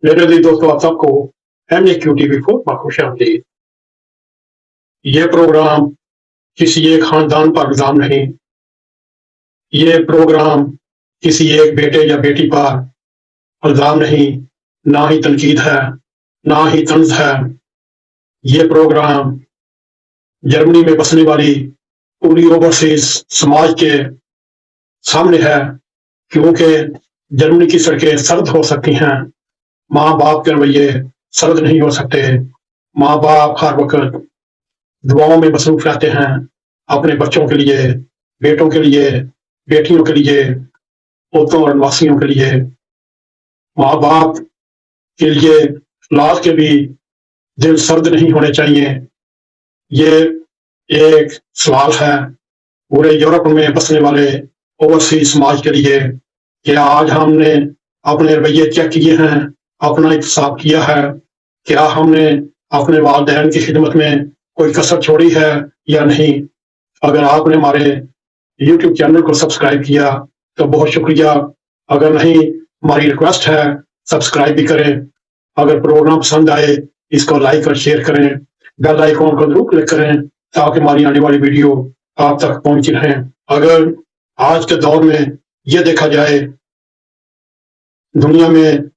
मेरे लिए दोस्तों आप सबको MAQ TV पर खुश आमदीद। ये प्रोग्राम किसी एक खानदान पर इल्जाम नहीं, ये प्रोग्राम किसी एक बेटे या बेटी पर इल्जाम नहीं, ना ही तनकीद है, ना ही तंज है। ये प्रोग्राम जर्मनी में बसने वाली पूरी ओवरसीज समाज के सामने है, क्योंकि जर्मनी की सड़कें सर्द हो सकती हैं, माँ बाप के रवैये सर्द नहीं हो सकते। माँ बाप हर वक्त दुआओं में मसरूफ रहते हैं अपने बच्चों के लिए, बेटों के लिए, बेटियों के लिए, पोतों और नवासियों के लिए। माँ बाप के लिए औलाद के भी दिल सर्द नहीं होने चाहिए। ये एक सवाल है पूरे यूरोप में बसने वाले ओवरसीज समाज के लिए कि आज हमने अपने रवैये चेक किए हैं, अपना इंतसाब किया है, क्या हमने अपने वालिदैन की खिदमत में कोई कसर छोड़ी है या नहीं। अगर आपने हमारे YouTube चैनल को सब्सक्राइब किया तो बहुत शुक्रिया, अगर नहीं हमारी रिक्वेस्ट है सब्सक्राइब भी करें। अगर प्रोग्राम पसंद आए इसको लाइक और शेयर करें, बेल आइकॉन को जरूर क्लिक करें ताकि हमारी आने वाली वीडियो आप तक पहुंची रहे। अगर आज के दौर में यह देखा जाए दुनिया में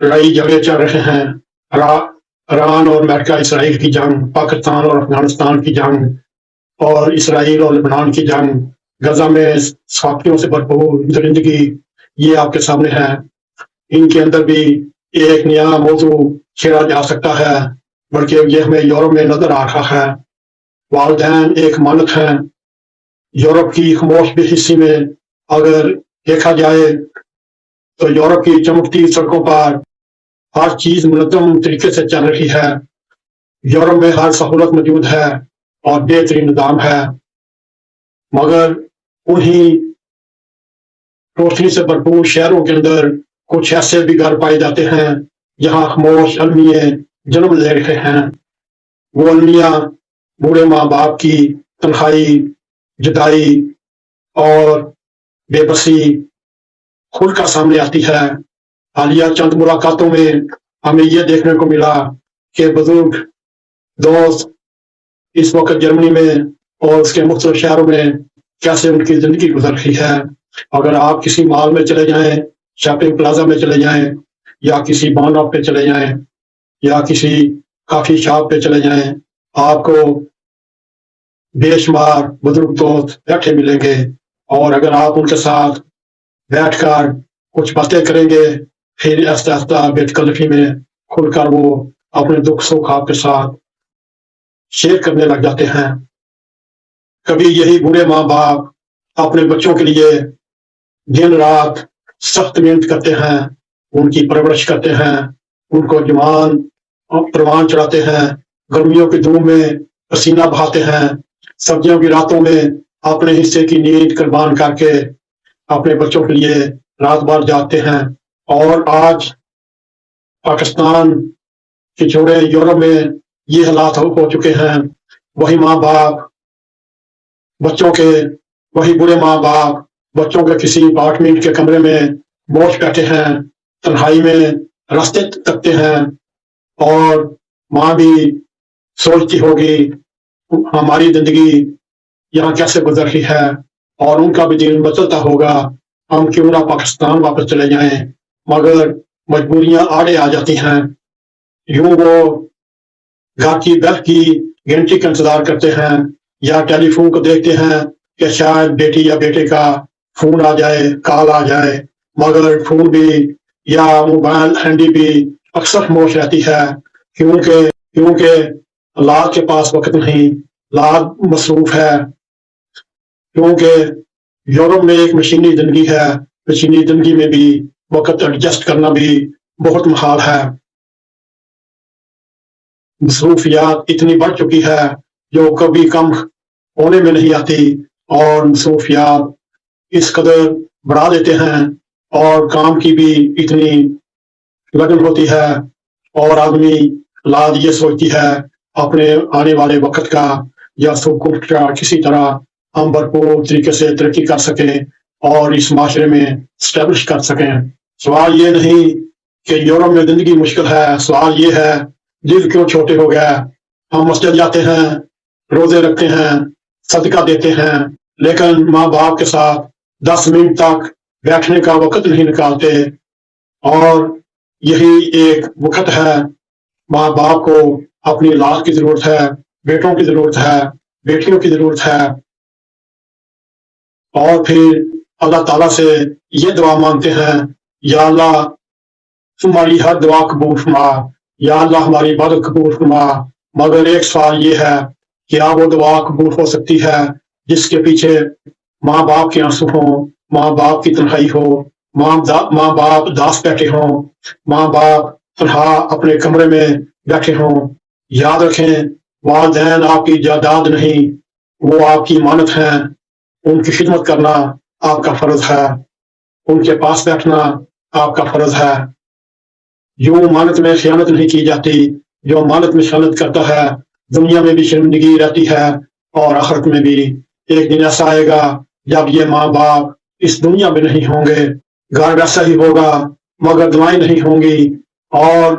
लड़ाई झगड़े चल रहे हैं, ईरान और अमेरिका इसराइल की जंग, पाकिस्तान और अफगानिस्तान की जंग और इसराइल और लेबनान की जंग, गजा में साथियों से भरपूर दरिंदगी, ये आपके सामने है। इनके अंदर भी एक नया मौजू छेड़ा जा सकता है, बल्कि ये हमें यूरोप में नजर आ रहा है। वालिदैन एक मानक हैं। यूरोप की खामोश बेहिस्सी में अगर देखा जाए तो यूरोप की चमकती सड़कों पर हर चीज मुनज़्ज़म तरीके से चल रही है। यूरोप में हर सहूलत मौजूद है और बेहतरीन निज़ाम है, मगर उन्हीं रोशनी से भरपूर शहरों के अंदर कुछ ऐसे भी घर पाए जाते हैं जहां खामोश अलमिये जन्म ले रहे हैं। वो अलमिया बूढ़े माँ बाप की तन्हाई, जुदाई और बेबसी खुलकर सामने आती है। हालिया चंद मुलाकातों में हमें यह देखने को मिला कि बुजुर्ग दोस्त इस वक्त जर्मनी में और उसके मुख्तलिफ शहरों में कैसे उनकी जिंदगी गुजर रही है। अगर आप किसी मॉल में चले जाएं, शॉपिंग प्लाजा में चले जाएं, या किसी बानॉफ पे चले जाएं, या किसी कॉफी शॉप पे चले जाएं, आपको बेशुमार बुजुर्ग दोस्त बैठे मिलेंगे। और अगर आप उनके साथ बैठकर कुछ बातें करेंगे, फिर आस्ता आस्ता बेतकल्लफी में खुलकर वो अपने दुख सुख आपके साथ शेयर करने लग जाते हैं। कभी यही बूढ़े माँ बाप अपने बच्चों के लिए दिन रात सख्त मेहनत करते हैं, उनकी परवरिश करते हैं, उनको जवान परवान चढ़ाते हैं, गर्मियों की धूप में पसीना बहाते हैं, सर्दियों की रातों में अपने हिस्से की नींद कुर्बान करके अपने बच्चों के लिए रात भर जागते हैं। और आज पाकिस्तान के छोड़े यूरोप में ये हालात हो चुके हैं। वही माँ बाप बच्चों के, वही बूढ़े माँ बाप बच्चों के किसी अपार्टमेंट के कमरे में बोझ बैठे हैं, तन्हाई में रास्ते तकते हैं, और माँ भी सोचती होगी हमारी जिंदगी यहाँ कैसे गुजर रही है, और उनका भी दिल मचलता होगा हम क्यों ना पाकिस्तान वापस चले जाएं, मगर मजबूरियां आड़े आ जाती हैं। यूं वो घर की बेल की घंटी का इंतजार करते हैं या टेलीफोन को देखते हैं कि शायद बेटी या बेटे का फोन आ जाए, कॉल आ जाए, मगर फोन भी या मोबाइल हैंडी भी अक्सर खामोश रहती है, क्योंकि औलाद के पास वक्त नहीं, औलाद मसरूफ है। क्योंकि यूरोप में एक मशीनी जिंदगी है, मशीनी जिंदगी में भी वक्त एडजस्ट करना भी बहुत मुहाल है। मसरूफियात इतनी बढ़ चुकी है जो कभी कम होने में नहीं आती, और मसरूफियात इस कदर बढ़ा देते हैं और काम की भी इतनी लगन होती है, और आदमी औलाद ये सोचती है अपने आने वाले वक्त का या सुख का किसी तरह हम भरपूर तरीके से तरक्की कर सकें और इस माशरे में स्टैब्लिश कर सकें। सवाल ये नहीं کہ یورپ میں زندگی مشکل ہے، سوال یہ ہے دل کیوں چھوٹے ہو گیا؟ ہم مسجد جاتے ہیں، روزے رکھتے ہیں، صدقہ دیتے ہیں، لیکن ماں باپ کے ساتھ 10 منٹ تک بیٹھنے کا وقت نہیں نکالتے۔ اور یہی ایک وقت ہے، ماں باپ کو اپنی اولاد کی ضرورت ہے، بیٹوں کی ضرورت ہے، بیٹیوں کی ضرورت ہے، اور پھر اللہ تعالیٰ سے یہ دعا مانگتے ہیں، یا اللہ تمہاری ہر دعا قبول فرما، یا اللہ ہماری عبادت قبول فرما۔ مگر ایک سوال یہ ہے، کیا وہ دعا قبول ہو سکتی ہے جس کے پیچھے ماں باپ کے آنسو ہوں، ماں باپ کی تنہائی ہو، ماں باپ داس بیٹھے ہوں، ماں باپ تنہا اپنے کمرے میں بیٹھے ہوں؟ یاد رکھیں، والدین آپ کی جائیداد نہیں، وہ آپ کی امانت ہیں۔ ان کی خدمت کرنا آپ کا فرض ہے، ان کے پاس بیٹھنا آپ کا فرض ہے۔ جو امانت میں خیانت نہیں کی جاتی، جو امانت میں خیانت کرتا ہے دنیا میں بھی شرمندگی رہتی ہے اور آخرت میں بھی۔ ایک دن ایسا آئے گا جب یہ ماں باپ اس دنیا میں نہیں ہوں گے، گھر ویسا ہی ہوگا مگر دعائیں نہیں ہوں گی، اور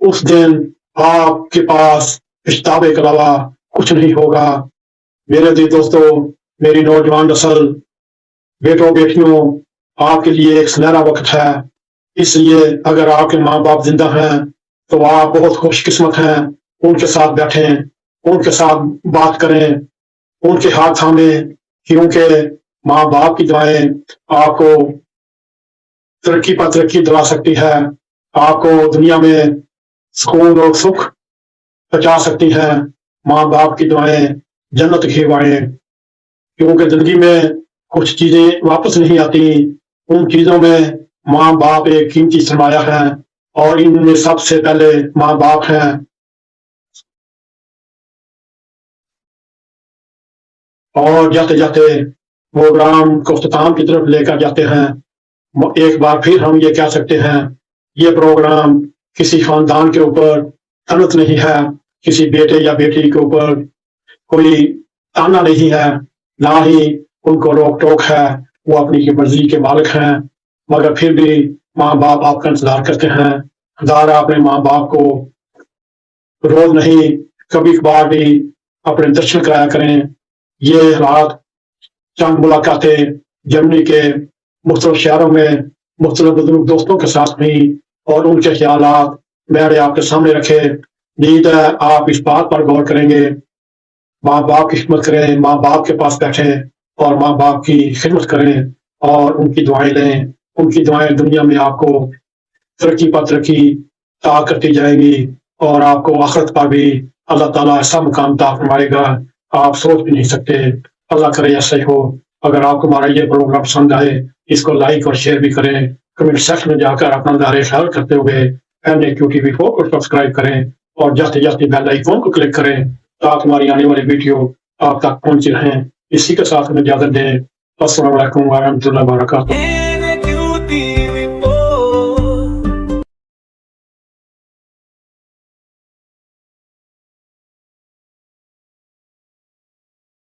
اس دن آپ کے پاس پچھتاوے کے علاوہ کچھ نہیں ہوگا۔ میرے عزیز دوستو، میری نوجوان نسل، بیٹوں بیٹیوں، آپ کے لیے ایک سنہرا وقت ہے۔ اس لیے اگر آپ کے ماں باپ زندہ ہیں تو آپ بہت خوش قسمت ہیں۔ ان کے ساتھ بیٹھیں، ان کے ساتھ بات کریں، ان کے ہاتھ تھامیں، کیونکہ ماں باپ کی دعائیں آپ کو ترقی پر ترقی دلا سکتی ہے، آپ کو دنیا میں سکون اور سکھ پہنچا سکتی ہیں۔ ماں باپ کی دعائیں جنت کی ہوائیں، کیونکہ زندگی میں کچھ چیزیں واپس نہیں آتی، ان چیزوں میں ماں باپ ایک قیمتی سرمایہ ہے، اور ان میں سب سے پہلے ماں باپ ہیں۔ اور جاتے جاتے پروگرام کو اختتام کی طرف لے کر جاتے ہیں۔ ایک بار پھر ہم یہ کہہ سکتے ہیں، یہ پروگرام کسی خاندان کے اوپر تنت نہیں ہے، کسی بیٹے یا بیٹی کے اوپر کوئی تانا نہیں ہے، نہ ہی ان کو روک ٹوک ہے، وہ اپنی مرضی کے مالک ہیں، مگر پھر بھی ماں باپ آپ کا انتظار کرتے ہیں۔ خدا اپنے ماں باپ کو روز نہیں کبھی کبھار بھی اپنے درشن کرایا کریں۔ یہ رات چند ملاقاتیں جرمنی کے مختلف شہروں میں مختلف بزرگ دوستوں کے ساتھ ہوئی، اور ان کے خیالات میں نے آپ کے سامنے رکھے۔ امید ہے آپ اس بات پر غور کریں گے، ماں باپ کی خدمت کریں، ماں باپ کے پاس بیٹھیں اور ماں باپ کی خدمت کریں اور ان کی دعائیں لیں۔ ان کی دعائیں دنیا میں آپ کو ترقی پر ترقی عطا کرتی جائیں گی، اور آپ کو آخرت پر بھی اللہ تعالیٰ ایسا مقام عطا فرمائے گا آپ سوچ بھی نہیں سکتے۔ اللہ کرے ایسا ہی ہو۔ اگر آپ کو ہمارا یہ پروگرام پسند آئے، اس کو لائک اور شیئر بھی کریں، کمنٹ سیکشن میں جا کر اپنا دائرۂ خیال کرتے ہوئے NAQTV4 کو سبسکرائب کریں، اور جاتے جاتے بیل آئیکن کو کلک کریں تاکہ ہماری آنے والی ویڈیو آپ تک پہنچی رہیں۔ اسی کے ساتھ ہمیں اجازت دیں۔ السلام علیکم ورحمۃ اللہ وبرکاتہ۔